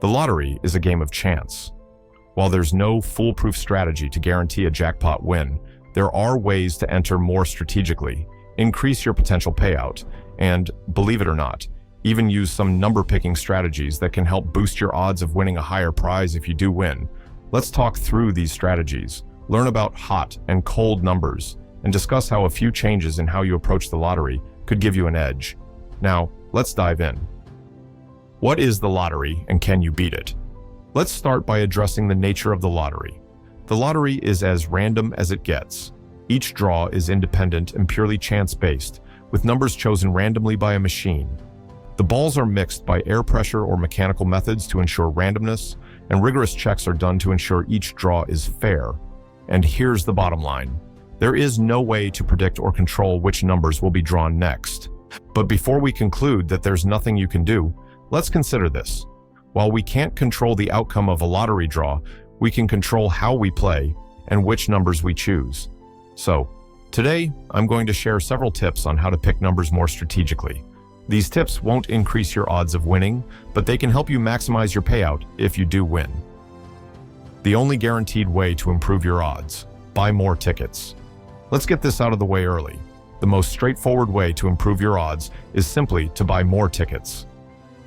The lottery is a game of chance. While there's no foolproof strategy to guarantee a jackpot win, there are ways to enter more strategically, increase your potential payout, and, believe it or not, even use some number-picking strategies that can help boost your odds of winning a higher prize if you do win. Let's talk through these strategies, learn about hot and cold numbers, and discuss how a few changes in how you approach the lottery could give you an edge. Now, let's dive in. What is the lottery and can you beat it? Let's start by addressing the nature of the lottery. The lottery is as random as it gets. Each draw is independent and purely chance-based, with numbers chosen randomly by a machine. The balls are mixed by air pressure or mechanical methods to ensure randomness, and rigorous checks are done to ensure each draw is fair. And here's the bottom line. There is no way to predict or control which numbers will be drawn next. But before we conclude that there's nothing you can do, let's consider this. While we can't control the outcome of a lottery draw, we can control how we play and which numbers we choose. So, today, I'm going to share several tips on how to pick numbers more strategically. These tips won't increase your odds of winning, but they can help you maximize your payout if you do win. The only guaranteed way to improve your odds: buy more tickets. Let's get this out of the way early. The most straightforward way to improve your odds is simply to buy more tickets.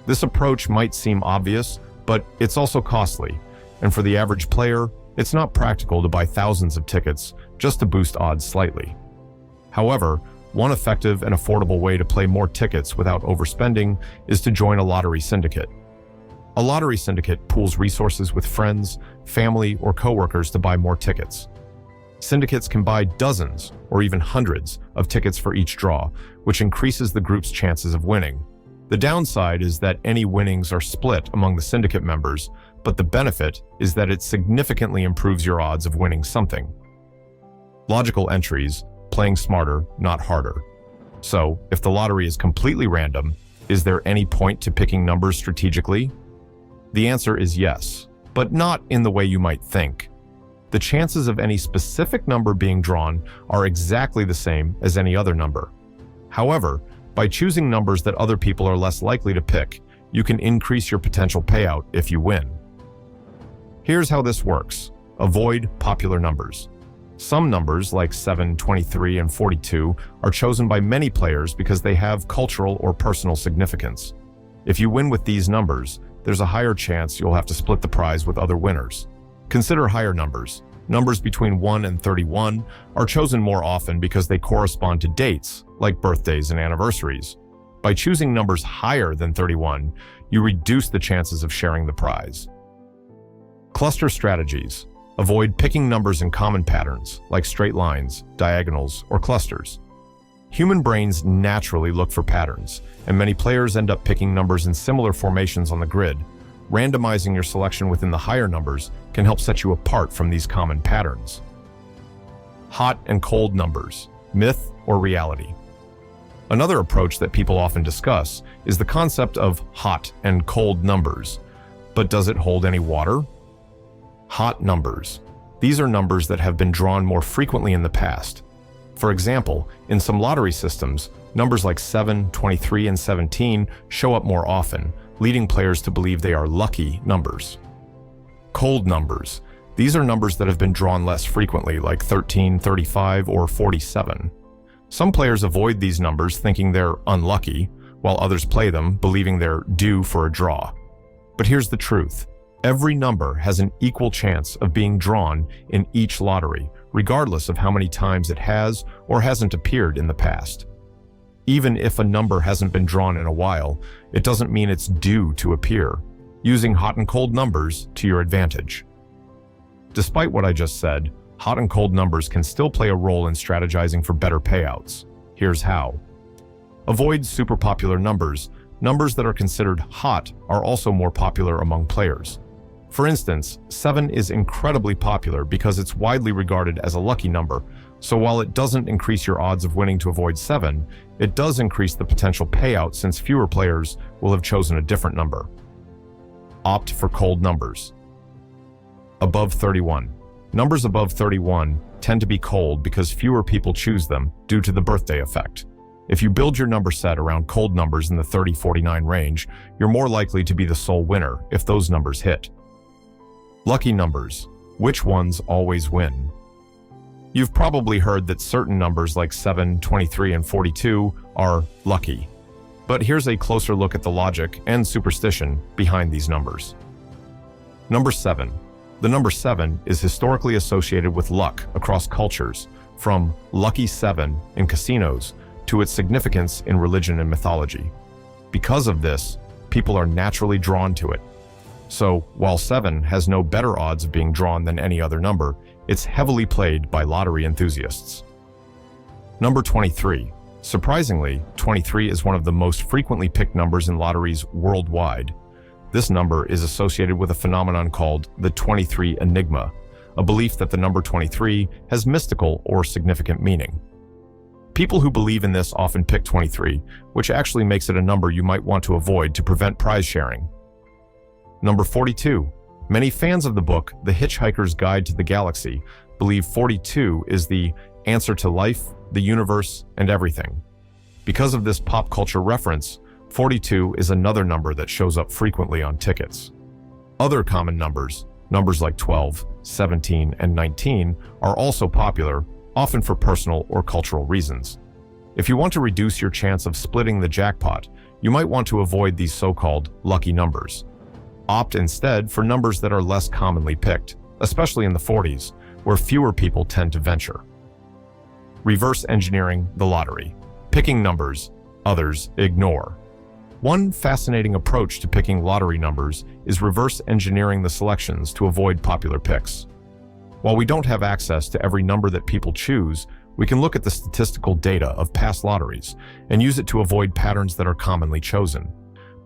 This approach might seem obvious, but it's also costly, and for the average player, it's not practical to buy thousands of tickets just to boost odds slightly. However, one effective and affordable way to play more tickets without overspending is to join a lottery syndicate. A lottery syndicate pools resources with friends, family, or coworkers to buy more tickets. Syndicates can buy dozens or even hundreds of tickets for each draw, which increases the group's chances of winning. The downside is that any winnings are split among the syndicate members, but the benefit is that it significantly improves your odds of winning something. Logical entries: playing smarter, not harder. So, if the lottery is completely random, is there any point to picking numbers strategically? The answer is yes, but not in the way you might think. The chances of any specific number being drawn are exactly the same as any other number. However, by choosing numbers that other people are less likely to pick, you can increase your potential payout if you win. Here's how this works. Avoid popular numbers. Some numbers, like 7, 23, and 42, are chosen by many players because they have cultural or personal significance. If you win with these numbers, there's a higher chance you'll have to split the prize with other winners. Consider higher numbers. Numbers between 1 and 31 are chosen more often because they correspond to dates, like birthdays and anniversaries. By choosing numbers higher than 31, you reduce the chances of sharing the prize. Cluster strategies. Avoid picking numbers in common patterns, like straight lines, diagonals, or clusters. Human brains naturally look for patterns, and many players end up picking numbers in similar formations on the grid. Randomizing your selection within the higher numbers can help set you apart from these common patterns. Hot and cold numbers, myth or reality. Another approach that people often discuss is the concept of hot and cold numbers. But does it hold any water? Hot numbers. These are numbers that have been drawn more frequently in the past. For example, in some lottery systems, numbers like 7, 23, and 17 show up more often, leading players to believe they are lucky numbers. Cold numbers. These are numbers that have been drawn less frequently, like 13, 35, or 47. Some players avoid these numbers thinking they're unlucky, while others play them believing they're due for a draw. But here's the truth. Every number has an equal chance of being drawn in each lottery, regardless of how many times it has or hasn't appeared in the past. Even if a number hasn't been drawn in a while, it doesn't mean it's due to appear, using hot and cold numbers to your advantage. Despite what I just said, hot and cold numbers can still play a role in strategizing for better payouts. Here's how. Avoid super popular numbers. Numbers that are considered hot are also more popular among players. For instance, 7 is incredibly popular because it's widely regarded as a lucky number, so while it doesn't increase your odds of winning to avoid 7, it does increase the potential payout since fewer players will have chosen a different number. Opt for cold numbers. Above 31. Numbers above 31 tend to be cold because fewer people choose them due to the birthday effect. If you build your number set around cold numbers in the 30-49 range, you're more likely to be the sole winner if those numbers hit. Lucky numbers. Which ones always win? You've probably heard that certain numbers like 7, 23, and 42 are lucky. But here's a closer look at the logic and superstition behind these numbers. Number 7. The number 7 is historically associated with luck across cultures, from lucky 7 in casinos to its significance in religion and mythology. Because of this, people are naturally drawn to it. So, while 7 has no better odds of being drawn than any other number, it's heavily played by lottery enthusiasts. Number 23. Surprisingly, 23 is one of the most frequently picked numbers in lotteries worldwide. This number is associated with a phenomenon called the 23 Enigma, a belief that the number 23 has mystical or significant meaning. People who believe in this often pick 23, which actually makes it a number you might want to avoid to prevent prize sharing. Number 42. Many fans of the book, The Hitchhiker's Guide to the Galaxy, believe 42 is the answer to life, the universe, and everything. Because of this pop culture reference, 42 is another number that shows up frequently on tickets. Other common numbers like 12, 17, and 19, are also popular, often for personal or cultural reasons. If you want to reduce your chance of splitting the jackpot, you might want to avoid these so-called lucky numbers. Opt instead for numbers that are less commonly picked, especially in the 40s, where fewer people tend to venture. Reverse engineering the lottery. Picking numbers others ignore. One fascinating approach to picking lottery numbers is reverse engineering the selections to avoid popular picks. While we don't have access to every number that people choose, we can look at the statistical data of past lotteries and use it to avoid patterns that are commonly chosen.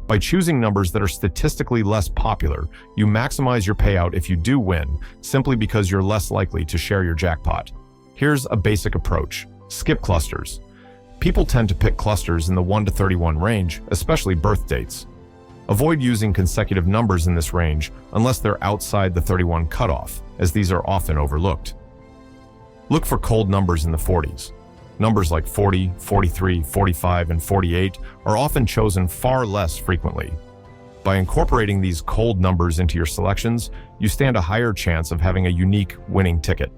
By choosing numbers that are statistically less popular, you maximize your payout if you do win, simply because you're less likely to share your jackpot. Here's a basic approach. Skip clusters. People tend to pick clusters in the 1 to 31 range, especially birth dates. Avoid using consecutive numbers in this range unless they're outside the 31 cutoff, as these are often overlooked. Look for cold numbers in the 40s. Numbers like 40, 43, 45, and 48 are often chosen far less frequently. By incorporating these cold numbers into your selections, you stand a higher chance of having a unique winning ticket.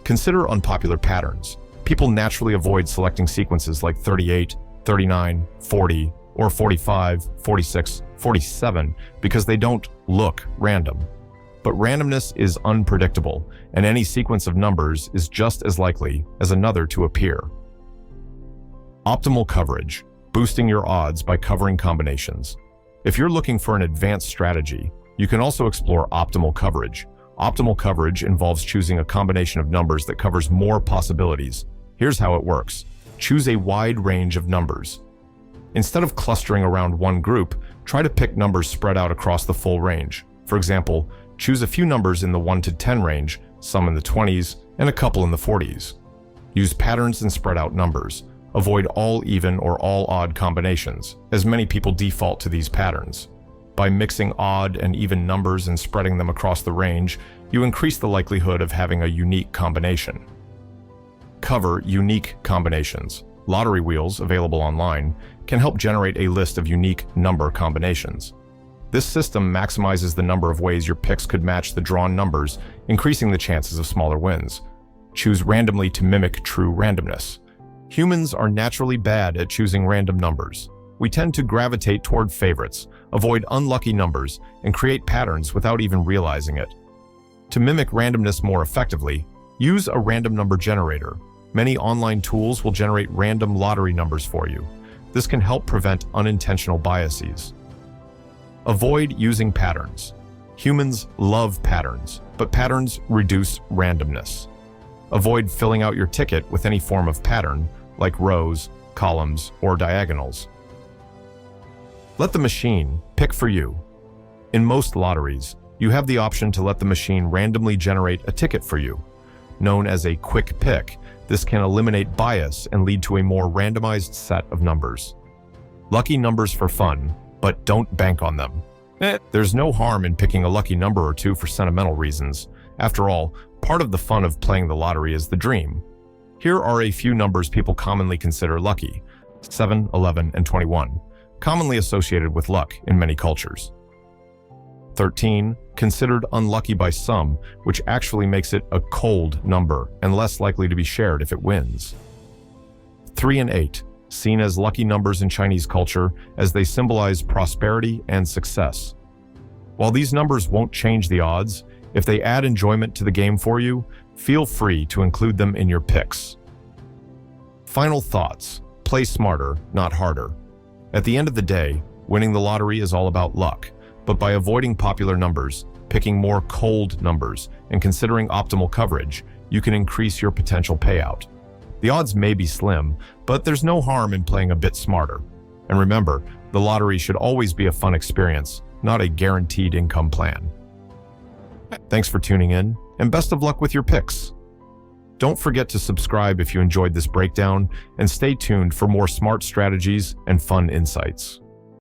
Consider unpopular patterns. People naturally avoid selecting sequences like 38, 39, 40, or 45, 46, 47 because they don't look random. But randomness is unpredictable, and any sequence of numbers is just as likely as another to appear. Optimal coverage, boosting your odds by covering combinations. If you're looking for an advanced strategy, you can also explore optimal coverage. Optimal coverage involves choosing a combination of numbers that covers more possibilities. Here's how it works. Choose a wide range of numbers. Instead of clustering around one group, try to pick numbers spread out across the full range. For example, choose a few numbers in the 1 to 10 range, some in the 20s, and a couple in the 40s. Use patterns and spread out numbers. Avoid all even or all odd combinations, as many people default to these patterns. By mixing odd and even numbers and spreading them across the range, you increase the likelihood of having a unique combination. Cover unique combinations. Lottery wheels, available online, can help generate a list of unique number combinations. This system maximizes the number of ways your picks could match the drawn numbers, increasing the chances of smaller wins. Choose randomly to mimic true randomness. Humans are naturally bad at choosing random numbers. We tend to gravitate toward favorites, avoid unlucky numbers, and create patterns without even realizing it. To mimic randomness more effectively, use a random number generator. Many online tools will generate random lottery numbers for you. This can help prevent unintentional biases. Avoid using patterns. Humans love patterns, but patterns reduce randomness. Avoid filling out your ticket with any form of pattern, like rows, columns, or diagonals. Let the machine pick for you. In most lotteries, you have the option to let the machine randomly generate a ticket for you. Known as a quick pick, this can eliminate bias and lead to a more randomized set of numbers. Lucky numbers for fun, but don't bank on them. There's no harm in picking a lucky number or two for sentimental reasons. After all, part of the fun of playing the lottery is the dream. Here are a few numbers people commonly consider lucky: 7, 11, and 21, commonly associated with luck in many cultures. 13, considered unlucky by some, which actually makes it a cold number and less likely to be shared if it wins. 3 and 8, seen as lucky numbers in Chinese culture as they symbolize prosperity and success. While these numbers won't change the odds, if they add enjoyment to the game for you, feel free to include them in your picks. Final thoughts: play smarter, not harder. At the end of the day, winning the lottery is all about luck, but by avoiding popular numbers, picking more cold numbers, and considering optimal coverage, you can increase your potential payout. The odds may be slim, but there's no harm in playing a bit smarter. And remember, the lottery should always be a fun experience, not a guaranteed income plan. Thanks for tuning in, and best of luck with your picks. Don't forget to subscribe if you enjoyed this breakdown, and stay tuned for more smart strategies and fun insights.